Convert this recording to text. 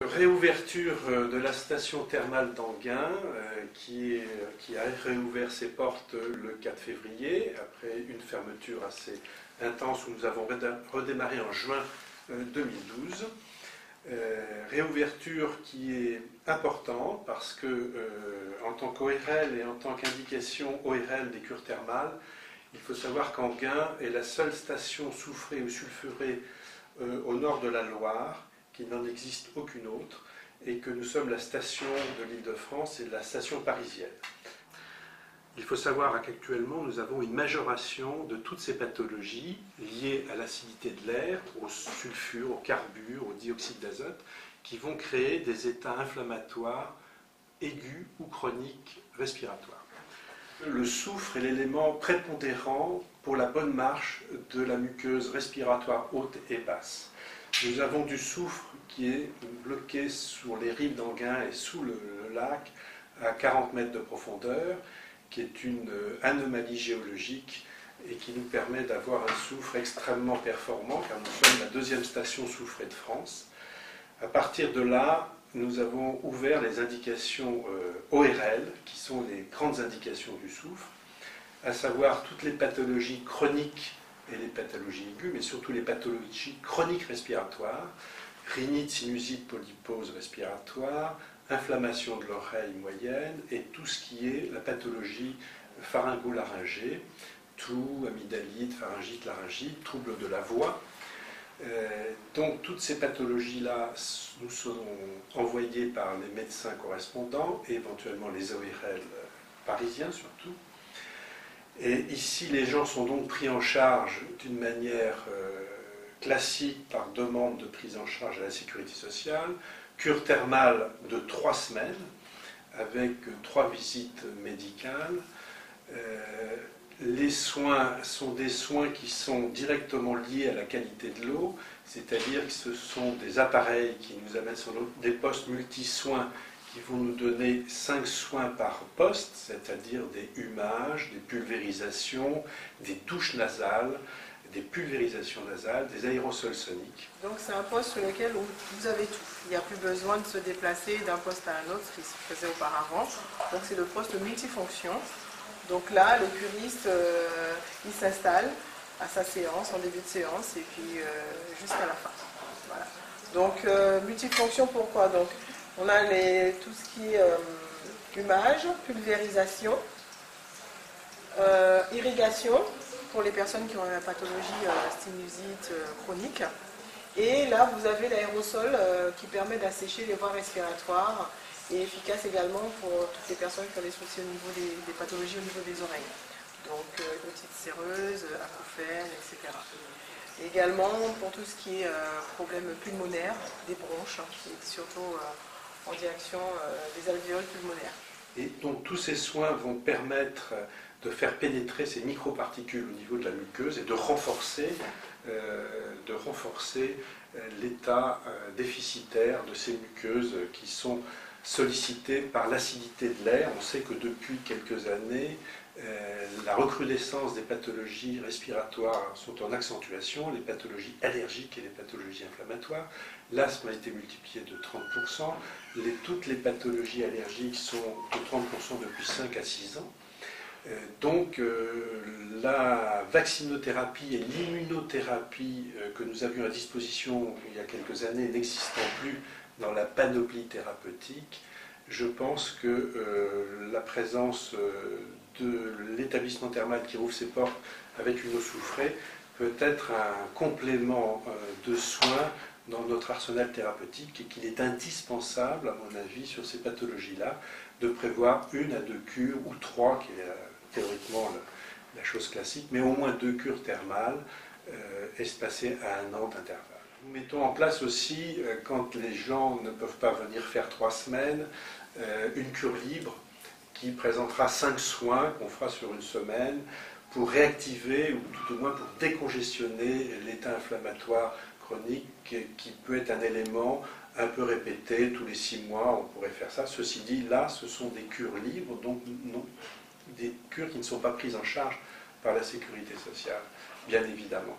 Réouverture de la station thermale d'Enghien qui a réouvert ses portes le 4 février après une fermeture assez intense où nous avons redémarré en juin 2012. Réouverture qui est importante parce que en tant qu'ORL et en tant qu'indication ORL des cures thermales, il faut savoir qu'Enghien est la seule station soufrée ou sulfurée au nord de la Loire, qu'il n'en existe aucune autre, et que nous sommes la station de l'Île-de-France et la station parisienne. Il faut savoir qu'actuellement, nous avons une majoration de toutes ces pathologies liées à l'acidité de l'air, au sulfure, au carbure, au dioxyde d'azote, qui vont créer des états inflammatoires aigus ou chroniques respiratoires. Le soufre est l'élément prépondérant pour la bonne marche de la muqueuse respiratoire haute et basse. Nous avons du soufre qui est bloqué sur les rives d'Enghien et sous le lac à 40 mètres de profondeur, qui est une anomalie géologique et qui nous permet d'avoir un soufre extrêmement performant, car nous sommes la deuxième station soufrée de France. À partir de là, nous avons ouvert les indications ORL, qui sont les grandes indications du soufre, à savoir toutes les pathologies chroniques et les pathologies aiguës, mais surtout les pathologies chroniques respiratoires, rhinite, sinusite, polypose respiratoire, inflammation de l'oreille moyenne et tout ce qui est la pathologie pharyngo-laryngée, toux, amygdalite, pharyngite, laryngite, troubles de la voix. Donc toutes ces pathologies-là nous sont envoyées par les médecins correspondants et éventuellement les ORL parisiens surtout. Et ici, les gens sont donc pris en charge d'une manière classique par demande de prise en charge à la sécurité sociale, cure thermale de 3 semaines avec 3 visites médicales. Les soins sont des soins qui sont directement liés à la qualité de l'eau, c'est-à-dire que ce sont des appareils qui nous amènent sur des postes multi-soins qui vont nous donner 5 soins par poste, c'est-à-dire des humages, des pulvérisations, des douches nasales, des pulvérisations nasales, des aérosols soniques. Donc c'est un poste sur lequel vous avez tout. Il n'y a plus besoin de se déplacer d'un poste à un autre, ce qui se faisait auparavant. Donc c'est le poste multifonction. Donc là, le curiste, il s'installe à sa séance, en début de séance, et puis jusqu'à la fin. Voilà. Donc multifonction, pourquoi? Donc on a tout ce qui est humage, pulvérisation, irrigation pour les personnes qui ont une pathologie sinusite chronique. Et là, vous avez l'aérosol qui permet d'assécher les voies respiratoires et efficace également pour toutes les personnes qui ont des soucis au niveau des pathologies au niveau des oreilles. Donc, otite séreuse, acouphènes, etc. Également pour tout ce qui est problème pulmonaire, des bronches, et surtout en direction des alvéoles pulmonaires. Et donc tous ces soins vont permettre de faire pénétrer ces microparticules au niveau de la muqueuse et de renforcer l'état déficitaire de ces muqueuses qui sont sollicitées par l'acidité de l'air. On sait que depuis quelques années, la recrudescence des pathologies respiratoires sont en accentuation, les pathologies allergiques et les pathologies inflammatoires. L'asthme a été multiplié de 30%, toutes les pathologies allergiques sont de 30% depuis 5 à 6 ans. Donc la vaccinothérapie et l'immunothérapie que nous avions à disposition il y a quelques années n'existant plus dans la panoplie thérapeutique, je pense que la présence de l'établissement thermal qui rouvre ses portes avec une eau soufrée peut être un complément de soins dans notre arsenal thérapeutique et qu'il est indispensable, à mon avis, sur ces pathologies-là, de prévoir 1 à 2 cures, ou 3, qui est théoriquement la chose classique, mais au moins 2 cures thermales espacées à 1 an d'intervalle. Nous mettons en place aussi, quand les gens ne peuvent pas venir faire 3 semaines, une cure libre qui présentera 5 soins qu'on fera sur 1 semaine pour réactiver, ou tout au moins pour décongestionner l'état inflammatoire chronique qui peut être un élément un peu répété tous les 6 mois, on pourrait faire ça. Ceci dit, là, ce sont des cures libres, donc non, des cures qui ne sont pas prises en charge par la sécurité sociale, bien évidemment.